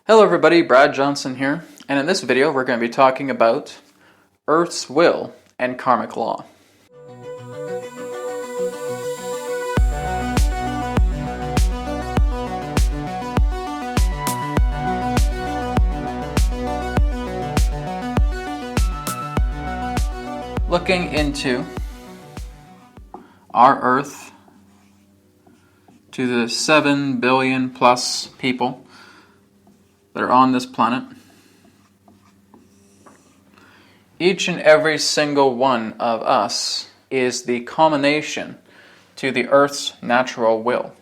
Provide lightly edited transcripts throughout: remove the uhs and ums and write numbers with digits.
Hello everybody, Brad Johnson here, and in this video we're going to be talking about Earth's will and karmic law. Looking into our Earth, to the 7 billion plus people that are on this planet, each and every single one of us is the culmination to the Earth's natural will.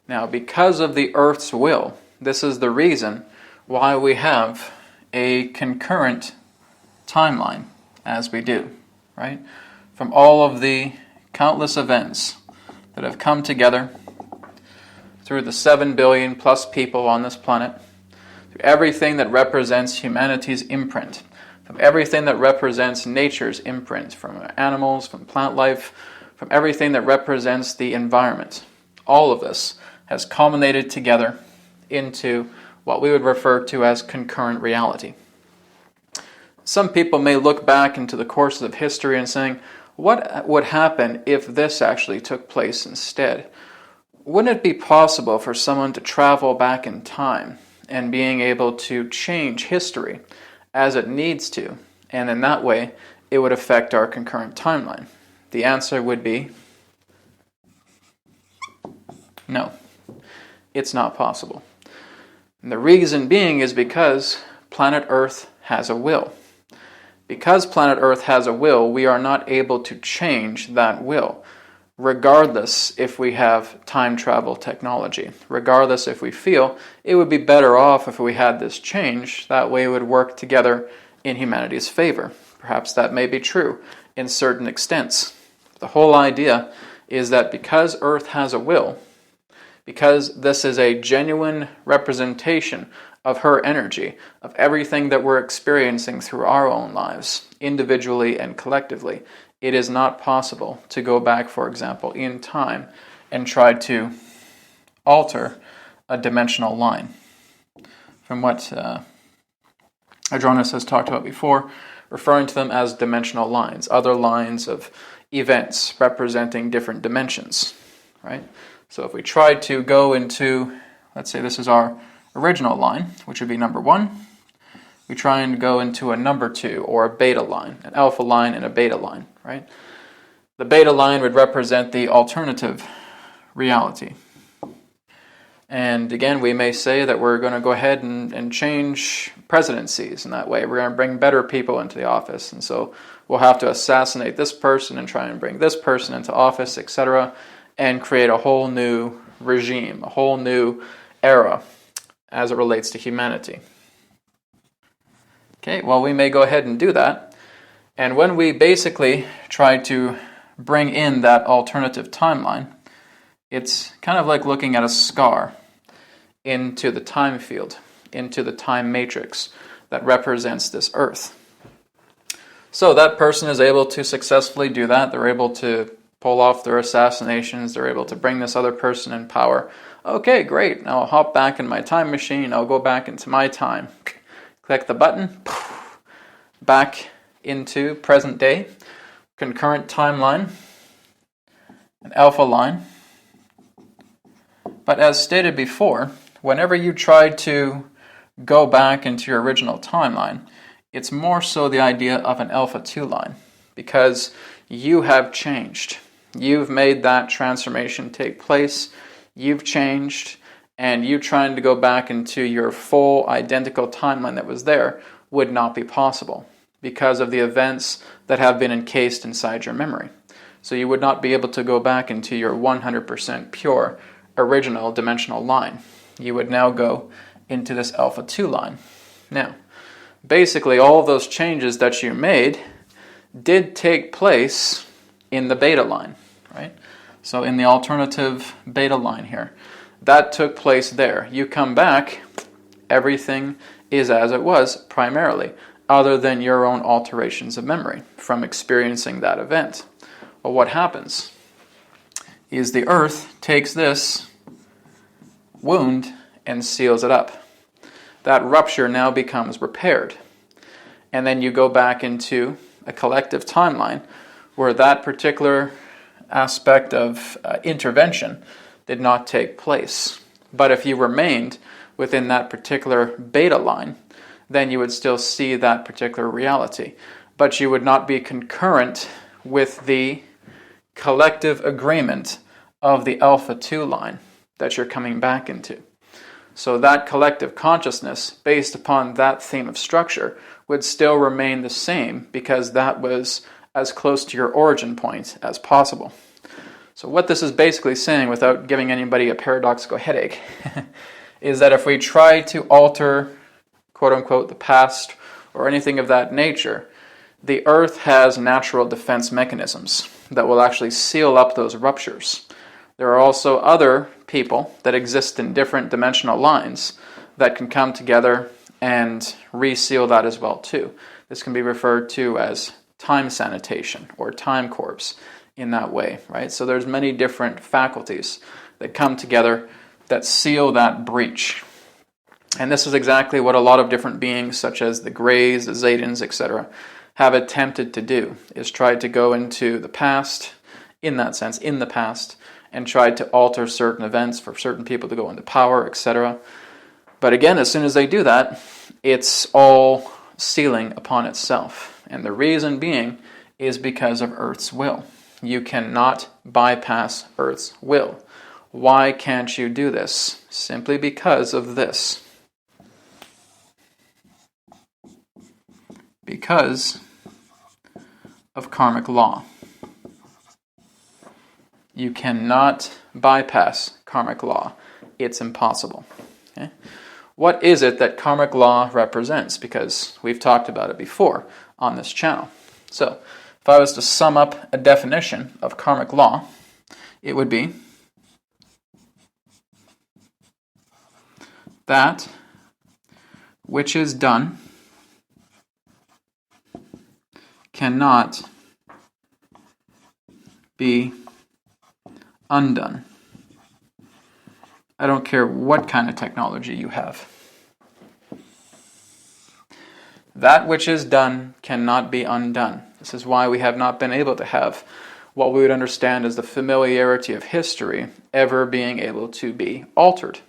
Now, because of the Earth's will, this is the reason why we have a concurrent timeline as we do, right? From all of the countless events that have come together through the 7 billion plus people on this planet, through everything that represents humanity's imprint, from everything that represents nature's imprint, from animals, from plant life, from everything that represents the environment. All of this has culminated together into what we would refer to as concurrent reality. Some people may look back into the courses of history and saying, what would happen if this actually took place instead? Wouldn't it be possible for someone to travel back in time and being able to change history as it needs to, and in that way it would affect our concurrent timeline? The answer would be no, it's not possible. And the reason being is because planet Earth has a will. Because planet Earth has a will, we are not able to change that will, regardless if we have time travel technology, regardless if we feel it would be better off if we had this change, that way it would work together in humanity's favor. Perhaps that may be true in certain extents. The whole idea is that because Earth has a will, because this is a genuine representation of her energy, of everything that we're experiencing through our own lives, individually and collectively, it is not possible to go back, for example, in time and try to alter a dimensional line. From what Adronis has talked about before, referring to them as dimensional lines, other lines of events representing different dimensions, right? So if we try to go into, let's say this is our original line, which would be number 1, we try and go into a number 2, or a beta line, an alpha line and a beta line, right? The beta line would represent the alternative reality. And again, we may say that we're going to go ahead and change presidencies in that way. We're going to bring better people into the office. And so we'll have to assassinate this person and try and bring this person into office, etc., and create a whole new regime, a whole new era as it relates to humanity. Okay, well, we may go ahead and do that. And when we basically try to bring in that alternative timeline, it's kind of like looking at a scar into the time field, into the time matrix that represents this Earth. So that person is able to successfully do that. They're able to pull off their assassinations. They're able to bring this other person in power. Okay, great. Now I'll hop back in my time machine. I'll go back into my time. Click the button. Back into present day. Concurrent timeline. An alpha line. But as stated before, whenever you try to go back into your original timeline, it's more so the idea of an alpha 2 line, because you have changed. You've made that transformation take place. You've changed, and you trying to go back into your full identical timeline that was there would not be possible because of the events that have been encased inside your memory. So you would not be able to go back into your 100% pure original dimensional line. You would now go into this alpha 2 line. Now, basically all of those changes that you made did take place in the beta line, right? So in the alternative beta line here, that took place there. You come back, everything is as it was primarily, other than your own alterations of memory from experiencing that event. Well, what happens is the Earth takes this wound and seals it up. that rupture now becomes repaired. And then you go back into a collective timeline where that particular aspect of intervention did not take place. But if you remained within that particular beta line, then you would still see that particular reality. But you would not be concurrent with the collective agreement of the Alpha 2 line that you're coming back into. So that collective consciousness, based upon that theme of structure, would still remain the same because that was as close to your origin point as possible. So what this is basically saying, without giving anybody a paradoxical headache, is that if we try to alter, quote-unquote, the past or anything of that nature, the Earth has natural defense mechanisms that will actually seal up those ruptures. There are also other people that exist in different dimensional lines that can come together and reseal that as well too. This can be referred to as time sanitation or time corps in that way, right? So there's many different faculties that come together that seal that breach. And this is exactly what a lot of different beings, such as the Greys, the Zedans, etc., have attempted to do, is try to go into the past, in that sense, in the past, and try to alter certain events for certain people to go into power, etc. But again, as soon as they do that, it's all sealing upon itself. And the reason being is because of Earth's will. You cannot bypass Earth's will. Why can't you do this? Simply because of this. Because of karmic law. You cannot bypass karmic law. It's impossible. Okay? What is it that karmic law represents? Because we've talked about it before on this channel. So, if I was to sum up a definition of karmic law, it would be that which is done cannot be undone. I don't care what kind of technology you have. That which is done cannot be undone. This is why we have not been able to have what we would understand as the familiarity of history ever being able to be altered,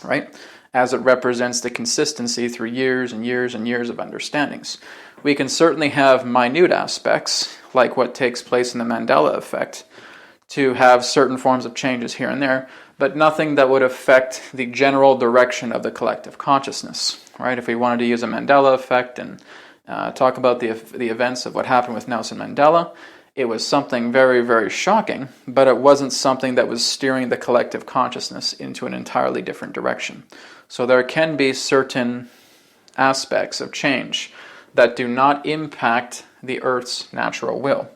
right? As it represents the consistency through years and years and years of understandings. We can certainly have minute aspects, like what takes place in the Mandela effect, to have certain forms of changes here and there, but nothing that would affect the general direction of the collective consciousness, right? If we wanted to use a Mandela effect and talk about the events of what happened with Nelson Mandela, it was something very, very shocking, but it wasn't something that was steering the collective consciousness into an entirely different direction. So there can be certain aspects of change that do not impact the Earth's natural will.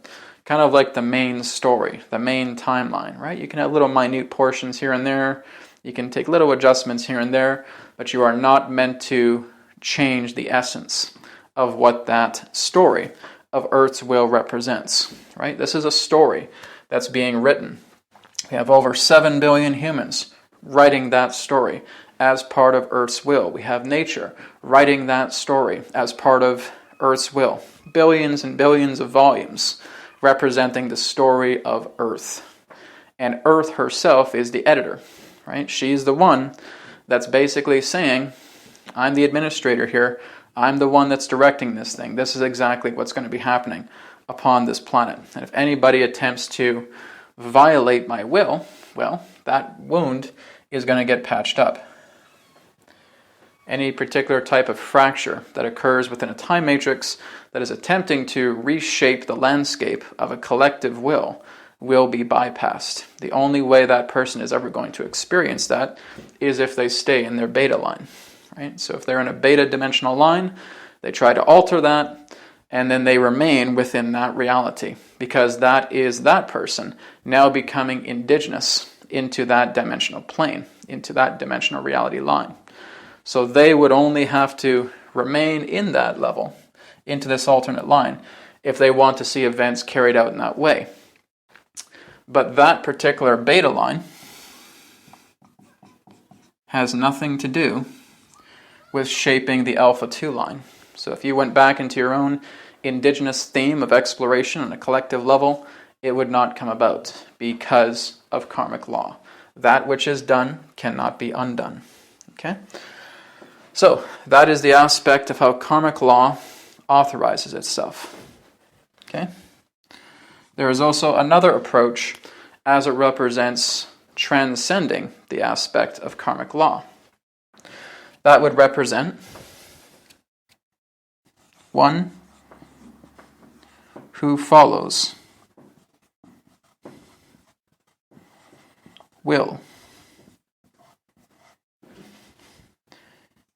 Kind of like the main story, the main timeline, right? You can have little minute portions here and there. You can take little adjustments here and there, but you are not meant to change the essence of what that story of Earth's will represents, right? This is a story that's being written. We have over 7 billion humans writing that story as part of Earth's will. We have nature writing that story as part of Earth's will. Billions and billions of volumes representing the story of Earth. And Earth herself is the editor, right? She's the one that's basically saying, I'm the administrator here. I'm the one that's directing this thing. This is exactly what's going to be happening upon this planet. And if anybody attempts to violate my will, well, that wound is going to get patched up. Any particular type of fracture that occurs within a time matrix that is attempting to reshape the landscape of a collective will be bypassed. The only way that person is ever going to experience that is if they stay in their beta line. Right? So if they're in a beta dimensional line, they try to alter that, and then they remain within that reality, because that is that person now becoming indigenous into that dimensional plane, into that dimensional reality line. So they would only have to remain in that level, into this alternate line, if they want to see events carried out in that way. But that particular beta line has nothing to do with shaping the Alpha 2 line. So if you went back into your own indigenous theme of exploration on a collective level, it would not come about because of karmic law. That which is done cannot be undone. Okay? So that is the aspect of how karmic law authorizes itself. Okay? There is also another approach as it represents transcending the aspect of karmic law. That would represent one who follows will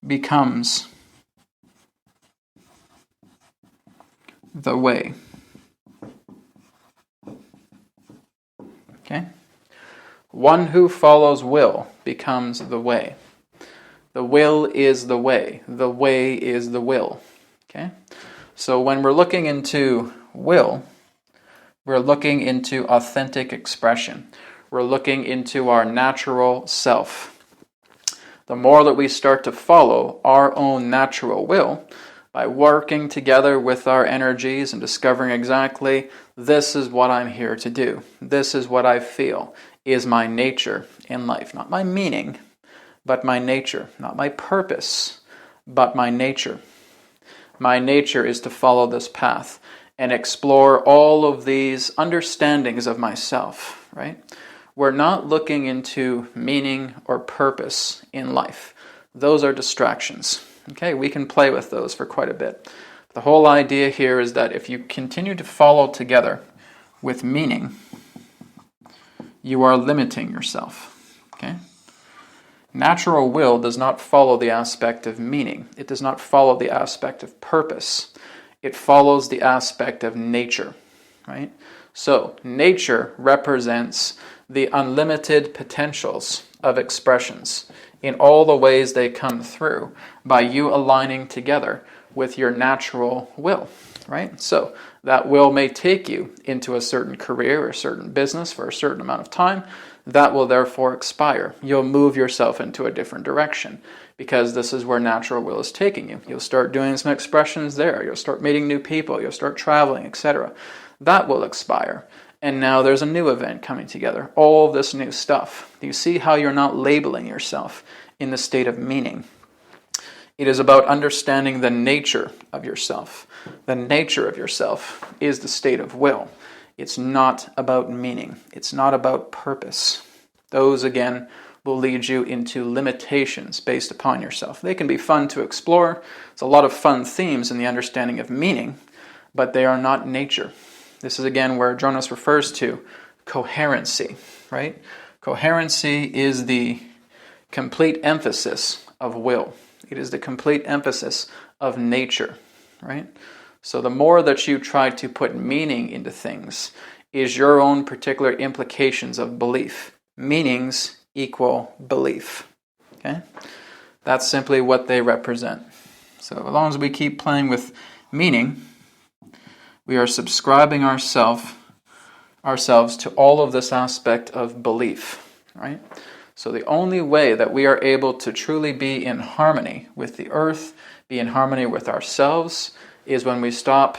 becomes the way. Okay? One who follows will becomes the way. The will is the way. The way is the will. Okay? So when we're looking into will, we're looking into authentic expression. We're looking into our natural self. The more that we start to follow our own natural will, by working together with our energies and discovering exactly, this is what I'm here to do. This is what I feel is my nature in life. Not my meaning, but my nature. Not my purpose, but my nature. My nature is to follow this path and explore all of these understandings of myself, right? We're not looking into meaning or purpose in life. Those are distractions. Okay, we can play with those for quite a bit. The whole idea here is that if you continue to follow together with meaning, you are limiting yourself. Okay? Natural will does not follow the aspect of meaning. It does not follow the aspect of purpose. It follows the aspect of nature. Right? So, nature represents the unlimited potentials of expressions in all the ways they come through by you aligning together with your natural will, right? So that will may take you into a certain career or a certain business for a certain amount of time. That will therefore expire. You'll move yourself into a different direction because this is where natural will is taking you. You'll start doing some expressions there. You'll start meeting new people. You'll start traveling, etc. That will expire. And now there's a new event coming together. All this new stuff. Do you see how you're not labeling yourself in the state of meaning? It is about understanding the nature of yourself. The nature of yourself is the state of will. It's not about meaning. It's not about purpose. Those, again, will lead you into limitations based upon yourself. They can be fun to explore. There's a lot of fun themes in the understanding of meaning, but they are not nature. This is again where Jonas refers to coherency, right? Coherency is the complete emphasis of will. It is the complete emphasis of nature, right? So the more that you try to put meaning into things is your own particular implications of belief. Meanings equal belief, okay? That's simply what they represent. So as long as we keep playing with meaning, we are subscribing ourselves to all of this aspect of belief, right? So the only way that we are able to truly be in harmony with the earth, be in harmony with ourselves, is when we stop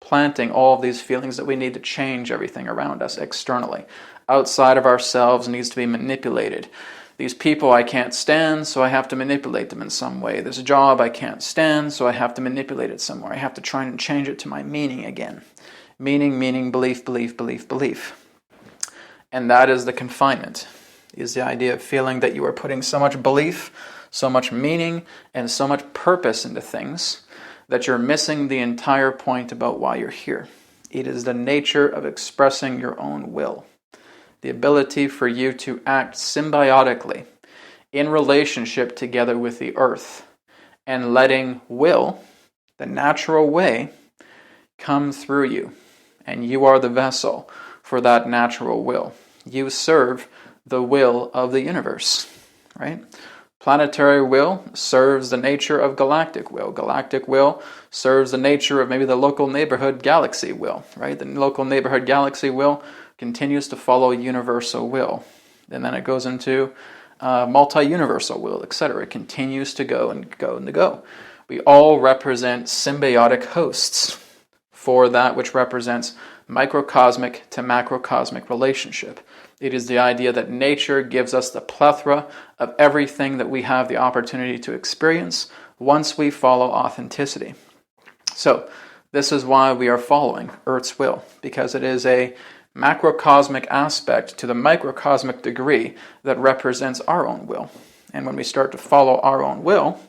planting all of these feelings that we need to change everything around us externally. Outside of ourselves needs to be manipulated. These people I can't stand, so I have to manipulate them in some way. This job I can't stand, so I have to manipulate it somewhere. I have to try and change it to my meaning again. Meaning, belief, belief, belief, belief. And that is the confinement, is the idea of feeling that you are putting so much belief, so much meaning, and so much purpose into things that you're missing the entire point about why you're here. It is the nature of expressing your own will. The ability for you to act symbiotically in relationship together with the earth and letting will, the natural way, come through you. And you are the vessel for that natural will. You serve the will of the universe, right? Planetary will serves the nature of galactic will. Galactic will serves the nature of maybe the local neighborhood galaxy will, right? The local neighborhood galaxy will continues to follow universal will. And then it goes into multi-universal will, etc. It continues to go and go and to go. We all represent symbiotic hosts for that which represents microcosmic to macrocosmic relationship. It is the idea that nature gives us the plethora of everything that we have the opportunity to experience once we follow authenticity. So, this is why we are following Earth's will, because it is a macrocosmic aspect to the microcosmic degree that represents our own will. And when we start to follow our own will,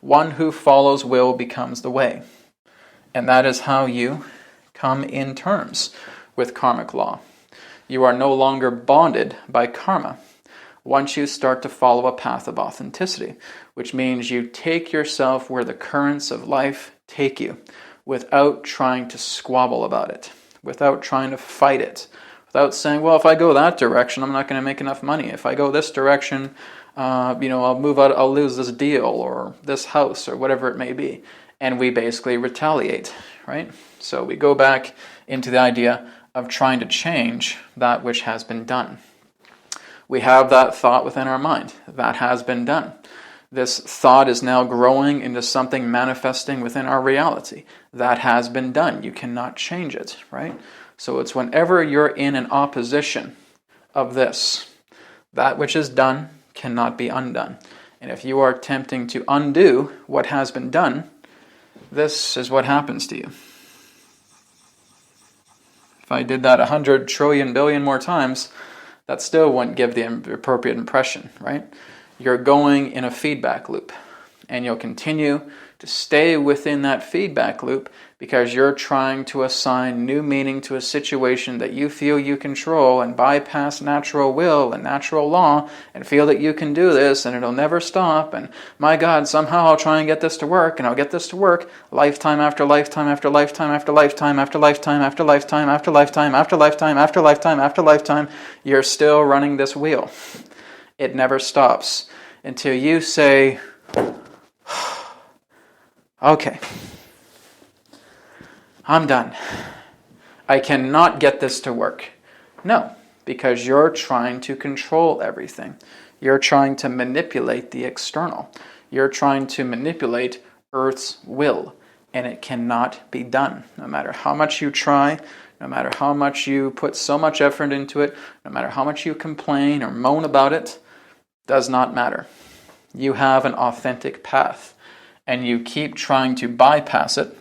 one who follows will becomes the way. And that is how you come in terms with karmic law. You are no longer bonded by karma once you start to follow a path of authenticity, which means you take yourself where the currents of life take you without trying to squabble about it, without trying to fight it, without saying, well, if I go that direction, I'm not going to make enough money. If I go this direction, I'll move out, I'll lose this deal or this house or whatever it may be. And we basically retaliate, right? So we go back into the idea of trying to change that which has been done. We have that thought within our mind. That has been done. This thought is now growing into something manifesting within our reality. That has been done. You cannot change it, right? So it's whenever you're in an opposition of this, that which is done cannot be undone. And if you are attempting to undo what has been done, this is what happens to you. If I did that 100 trillion billion more times, that still wouldn't give the appropriate impression, right? You're going in a feedback loop, and you'll continue to stay within that feedback loop because you're trying to assign new meaning to a situation that you feel you control and bypass natural will and natural law and feel that you can do this and it'll never stop, and my God, somehow I'll try and get this to work, and I'll get this to work lifetime after lifetime after lifetime after lifetime after lifetime after lifetime after lifetime after lifetime after lifetime after lifetime. You're still running this wheel. It never stops until you say, okay, I'm done. I cannot get this to work. No, because you're trying to control everything. You're trying to manipulate the external. You're trying to manipulate Earth's will, and it cannot be done. No matter how much you try, no matter how much you put so much effort into it, no matter how much you complain or moan about it, does not matter. You have an authentic path, and you keep trying to bypass it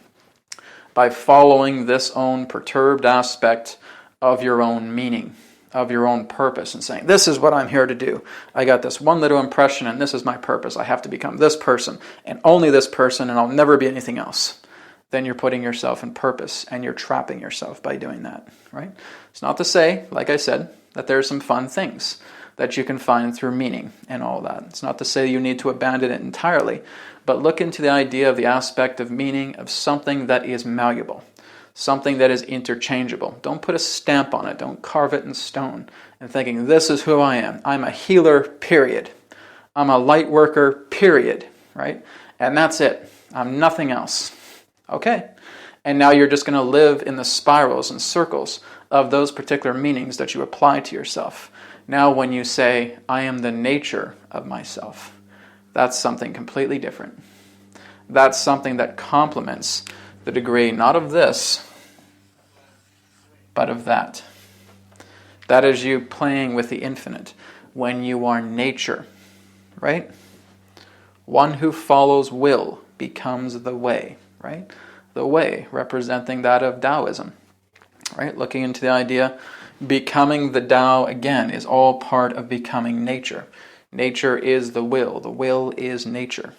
by following this own perturbed aspect of your own meaning, of your own purpose, and saying, this is what I'm here to do. I got this one little impression, and this is my purpose. I have to become this person, and only this person, and I'll never be anything else. Then you're putting yourself in purpose, and you're trapping yourself by doing that, right? It's not to say, like I said, that there are some fun things that you can find through meaning and all that. It's not to say you need to abandon it entirely, but look into the idea of the aspect of meaning of something that is malleable, something that is interchangeable. Don't put a stamp on it. Don't carve it in stone and thinking, this is who I am. I'm a healer, period. I'm a light worker, period, right? And that's it. I'm nothing else. Okay. And now you're just going to live in the spirals and circles of those particular meanings that you apply to yourself. Now when you say, I am the nature of myself, that's something completely different. That's something that complements the degree not of this, but of that. That is you playing with the infinite when you are nature, right? One who follows will becomes the way, right? The way representing that of Taoism, right? Looking into the idea, becoming the Tao, again, is all part of becoming nature. Nature is the will is nature,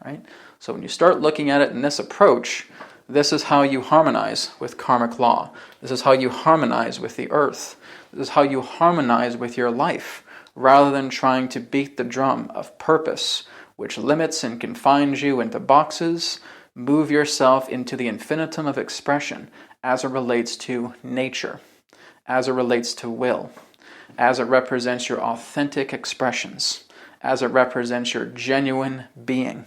right? So when you start looking at it in this approach, this is how you harmonize with karmic law. This is how you harmonize with the earth. This is how you harmonize with your life, rather than trying to beat the drum of purpose, which limits and confines you into boxes. Move yourself into the infinitum of expression as it relates to nature, as it relates to will, as it represents your authentic expressions, as it represents your genuine being.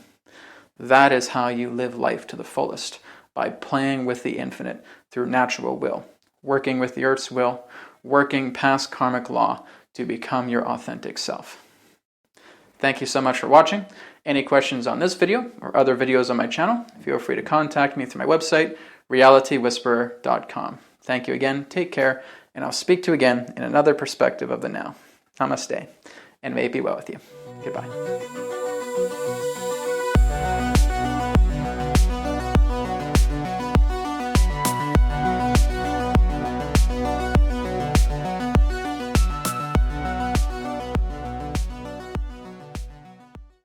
That is how you live life to the fullest, by playing with the infinite through natural will, working with the earth's will, working past karmic law to become your authentic self. Thank you so much for watching. Any questions on this video or other videos on my channel, feel free to contact me through my website, realitywhisperer.com. Thank you again, take care, and I'll speak to you again in another perspective of the now. Namaste, and may it be well with you. Goodbye.